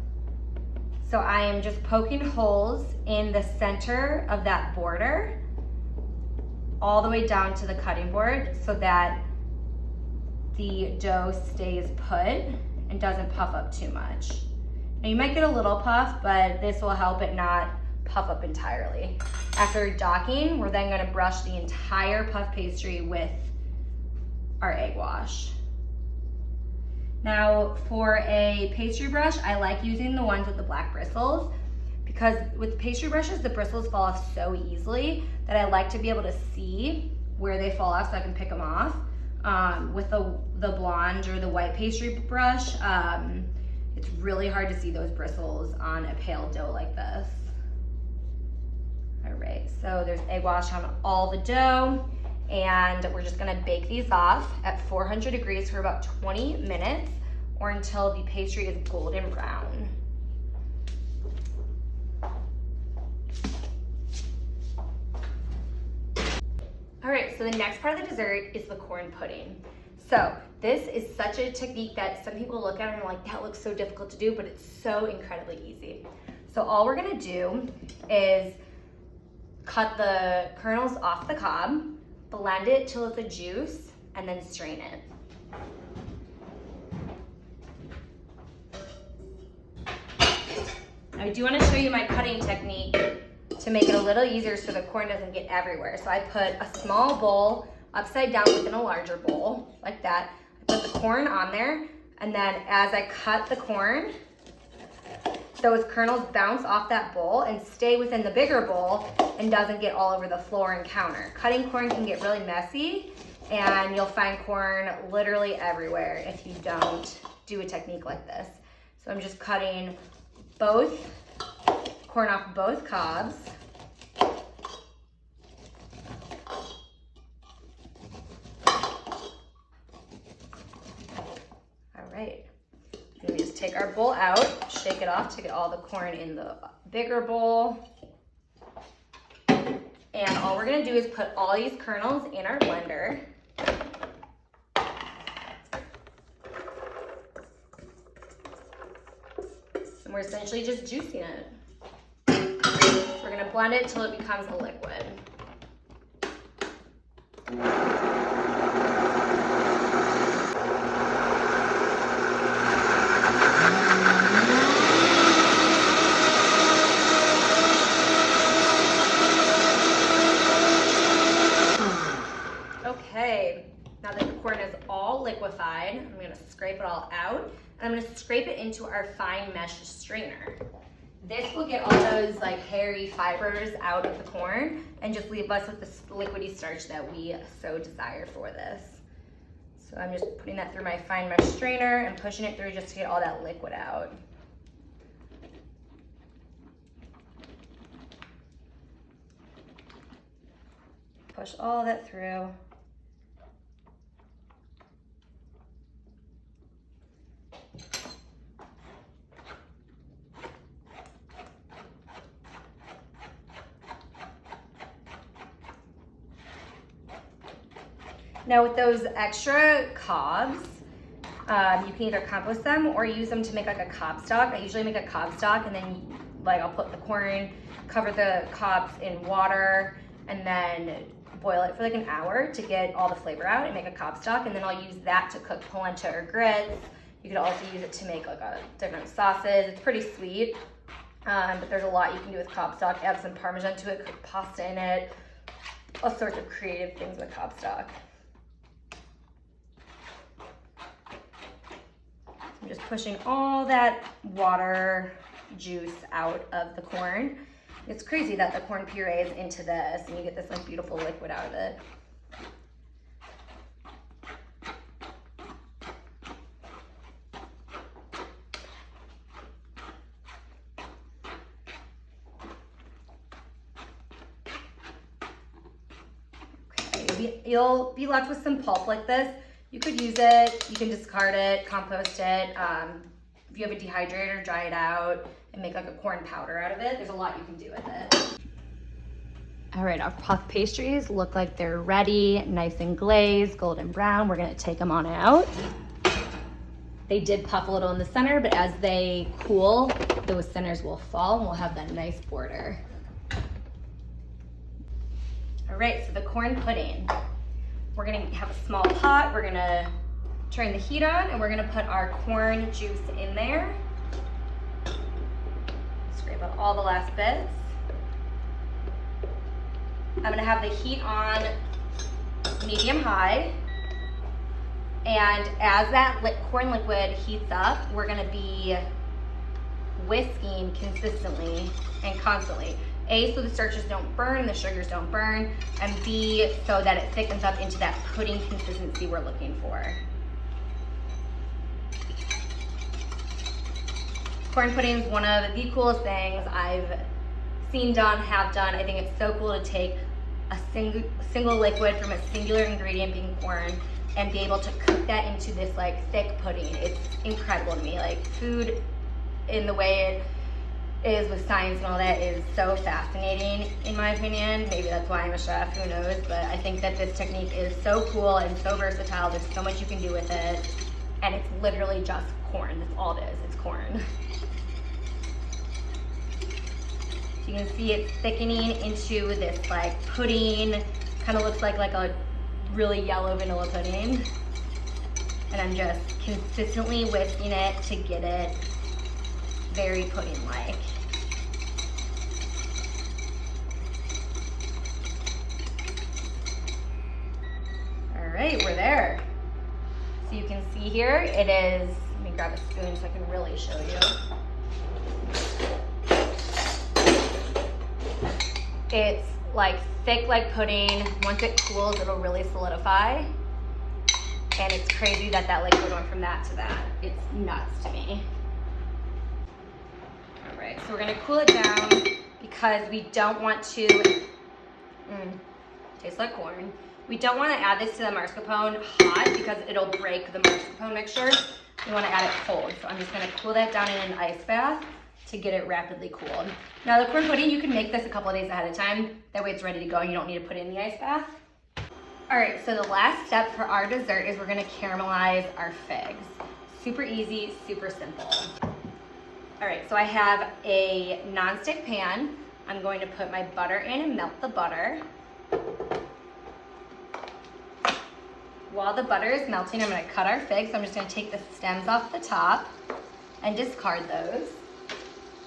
So I am just poking holes in the center of that border all the way down to the cutting board so that the dough stays put and doesn't puff up too much. Now you might get a little puff, but this will help it not puff up entirely. After docking, we're then gonna brush the entire puff pastry with our egg wash. Now for a pastry brush, I like using the ones with the black bristles because with pastry brushes, the bristles fall off so easily that I like to be able to see where they fall off so I can pick them off. With the blonde or the white pastry brush, it's really hard to see those bristles on a pale dough like this. All right, so there's egg wash on all the dough, and we're just gonna bake these off at 400 degrees for about 20 minutes or until the pastry is golden brown. All right, so the next part of the dessert is the corn pudding. So this is such a technique that some people look at and are like, that looks so difficult to do, but it's so incredibly easy. So all we're gonna do is cut the kernels off the cob, blend it till it's a juice, and then strain it. I do want to show you my cutting technique to make it a little easier so the corn doesn't get everywhere. So I put a small bowl upside down within a larger bowl, like that. I put the corn on there, and then as I cut the corn, those kernels bounce off that bowl and stay within the bigger bowl and doesn't get all over the floor and counter. Cutting corn can get really messy and you'll find corn literally everywhere if you don't do a technique like this. So I'm just cutting both corn off both cobs. All right. And we just take our bowl out, shake it off to get all the corn in the bigger bowl. And all we're gonna do is put all these kernels in our blender. And we're essentially just juicing it. We're gonna blend it till it becomes a liquid. Okay, now that the corn is all liquefied, I'm gonna scrape it all out, and I'm gonna scrape it into our fine mesh strainer. This will get all those like hairy fibers out of the corn and just leave us with the liquidy starch that we so desire for this. So I'm just putting that through my fine mesh strainer and pushing it through just to get all that liquid out. Push all that through. Now with those extra cobs, you can either compost them or use them to make like a cob stock. I usually make a cob stock and then like I'll put the corn, cover the cobs in water, and then boil it for like an hour to get all the flavor out and make a cob stock. And then I'll use that to cook polenta or grits. You could also use it to make like different sauces. It's pretty sweet, but there's a lot you can do with cob stock. Add some Parmesan to it, cook pasta in it, all sorts of creative things with cob stock. I'm just pushing all that water juice out of the corn. It's crazy that the corn purees into this and you get this like beautiful liquid out of it. Okay, you'll be left with some pulp like this. You could use it, you can discard it, compost it. If you have a dehydrator, dry it out and make like a corn powder out of it. There's a lot you can do with it. All right, our puff pastries look like they're ready, nice and glazed, golden brown. We're gonna take them on out. They did puff a little in the center, but as they cool, those centers will fall and we'll have that nice border. All right, so the corn pudding. We're gonna have a small pot. We're gonna turn the heat on and we're gonna put our corn juice in there. Scrape out all the last bits. I'm gonna have the heat on medium high. And as that corn liquid heats up, we're gonna be whisking consistently and constantly. A, so the starches don't burn, the sugars don't burn, and B, so that it thickens up into that pudding consistency we're looking for. Corn pudding is one of the coolest things I've seen done, have done. I think it's so cool to take a single liquid from a singular ingredient being corn and be able to cook that into this like thick pudding. It's incredible to me. Like food in the way it is with science and all that is so fascinating in my opinion. Maybe that's why I'm a chef, who knows, but I think that this technique is so cool and so versatile. There's so much you can do with it, and it's literally just corn. That's all it is, it's corn. So you can see it's thickening into this like pudding, kind of looks like a really yellow vanilla pudding. And I'm just consistently whisking it to get it very pudding-like. All right, we're there. So you can see here, it is, let me grab a spoon so I can really show you. It's like thick like pudding. Once it cools, it'll really solidify. And it's crazy that that liquid went from that to that. It's nuts to me. All right, so we're gonna cool it down because we don't want to, tastes like corn. We don't wanna add this to the mascarpone hot because it'll break the mascarpone mixture. We wanna add it cold. So I'm just gonna cool that down in an ice bath to get it rapidly cooled. Now the corn pudding, you can make this a couple of days ahead of time. That way it's ready to go and you don't need to put it in the ice bath. All right, so the last step for our dessert is we're gonna caramelize our figs. Super easy, super simple. All right, so I have a nonstick pan. I'm going to put my butter in and melt the butter. While the butter is melting, I'm gonna cut our figs. So I'm just gonna take the stems off the top and discard those.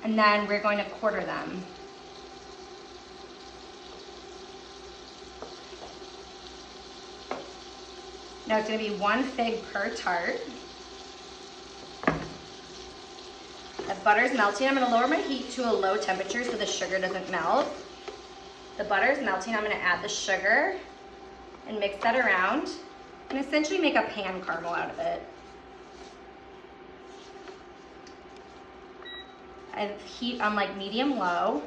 And then we're going to quarter them. Now it's gonna be 1 fig per tart. As butter is melting, I'm gonna lower my heat to a low temperature so the sugar doesn't melt. The butter is melting, I'm gonna add the sugar and mix that around and essentially make a pan caramel out of it. I have heat on like medium low.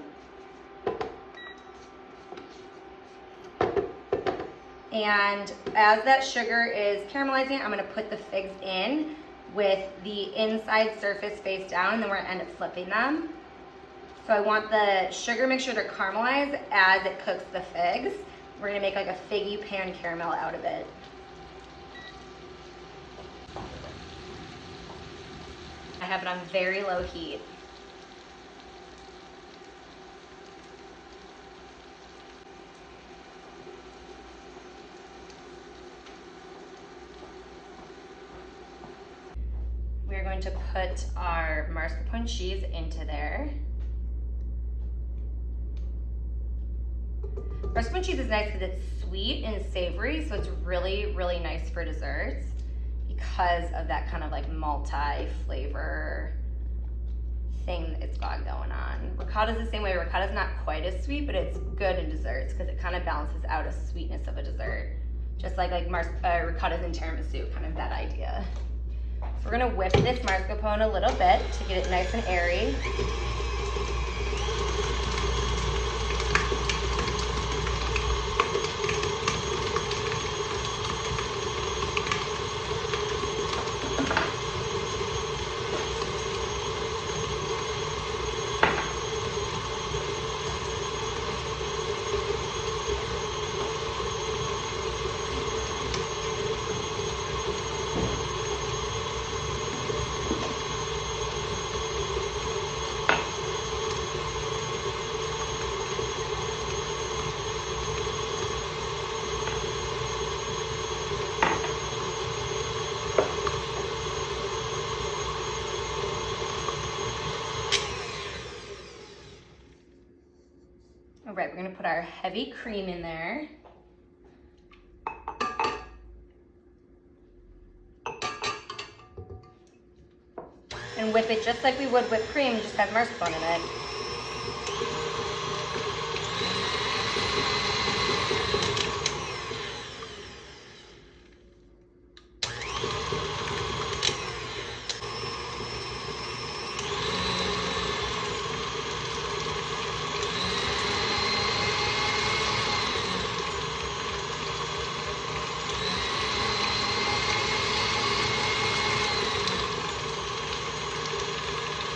And as that sugar is caramelizing, I'm gonna put the figs in with the inside surface face down, and then we're gonna end up flipping them. So I want the sugar mixture to caramelize as it cooks the figs. We're gonna make like a figgy pan caramel out of it. I have it on very low heat. We're going to put our mascarpone cheese into there. Mascarpone cheese is nice because it's sweet and savory, so it's really, really nice for desserts because of that kind of like multi-flavor thing that it's got going on. Ricotta is the same way. Ricotta is not quite as sweet, but it's good in desserts because it kind of balances out a sweetness of a dessert. Just like ricotta's in tiramisu, kind of that idea. So we're gonna whip this mascarpone a little bit to get it nice and airy. All right, we're gonna put our heavy cream in there. And whip it just like we would whipped cream, just have mascarpone in it.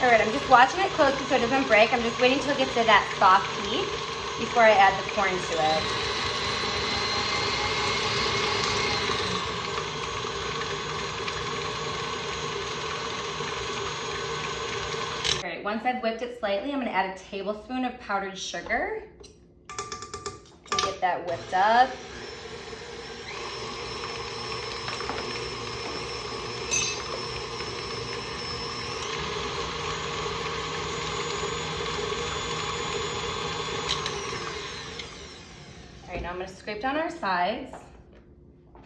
All right, I'm just watching it closely so it doesn't break. I'm just waiting till it gets to that soft heat before I add the corn to it. All right, once I've whipped it slightly, I'm gonna add a tablespoon of powdered sugar to get that whipped up. Now I'm going to scrape down our sides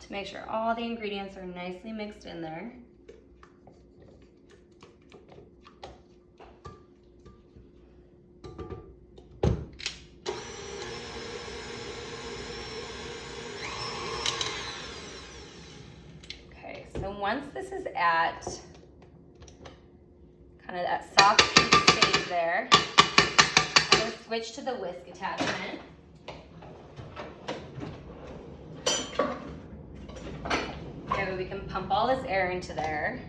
to make sure all the ingredients are nicely mixed in there. Okay, so once this is at kind of that soft stage there, I'm going to switch to the whisk attachment. We can pump all this air into there.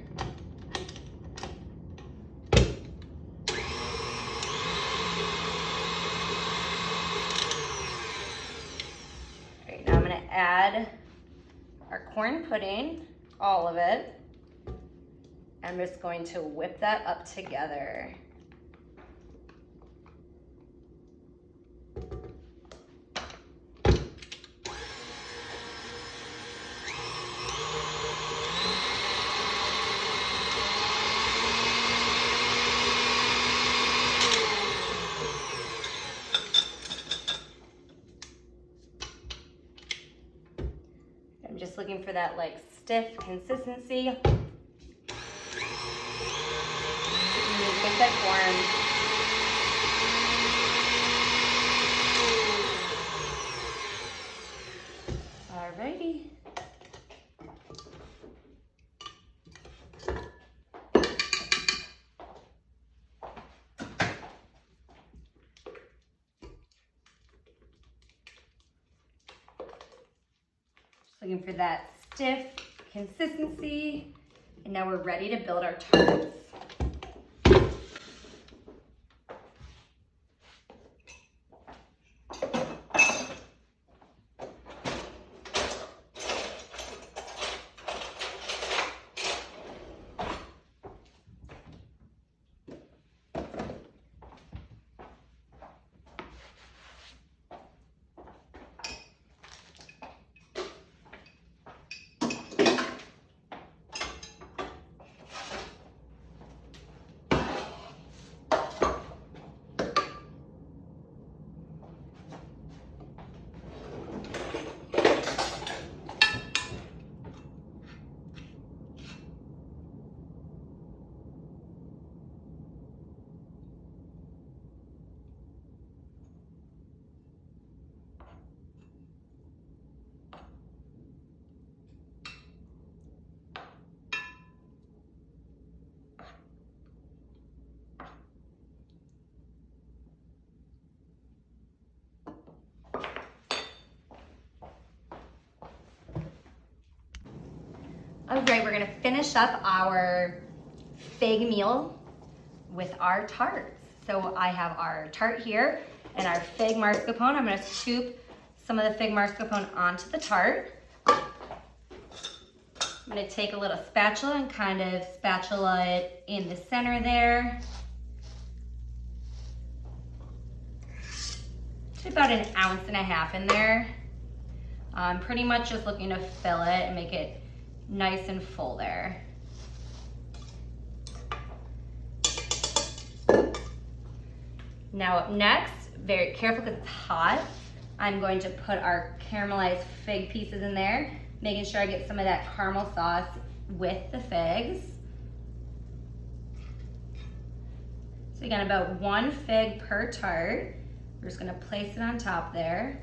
add our corn pudding, all of it. I'm just going to whip that up together. I'm just looking for that like stiff consistency. Get that corn. Alrighty. Just looking for that stiff consistency. And now we're ready to build our tarts. All right, we're gonna finish up our fig meal with our tarts. So I have our tart here and our fig mascarpone. I'm gonna scoop some of the fig mascarpone onto the tart. I'm gonna take a little spatula and kind of spatula it in the center there. It's about 1.5 ounces in there. I'm pretty much just looking to fill it and make it nice and full there. Now up next, very careful because it's hot, I'm going to put our caramelized fig pieces in there, making sure I get some of that caramel sauce with the figs. So again, about 1 fig per tart. We're just gonna place it on top there.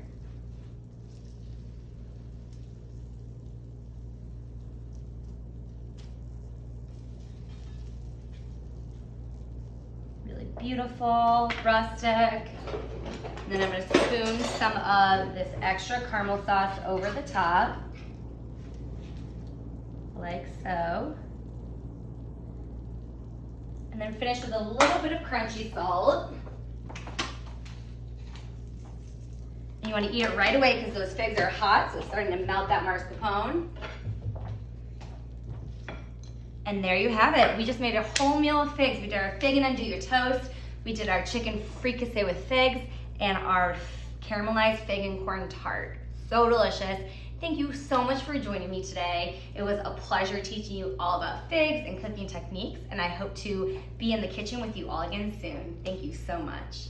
Beautiful, rustic. And then I'm gonna spoon some of this extra caramel sauce over the top, like so. And then finish with a little bit of crunchy salt. And you wanna eat it right away because those figs are hot, so it's starting to melt that mascarpone. And there you have it. We just made a whole meal of figs. We did our fig and andouille toast. We did our chicken fricassee with figs and our caramelized fig and corn tart. So delicious. Thank you so much for joining me today. It was a pleasure teaching you all about figs and cooking techniques, and I hope to be in the kitchen with you all again soon. Thank you so much.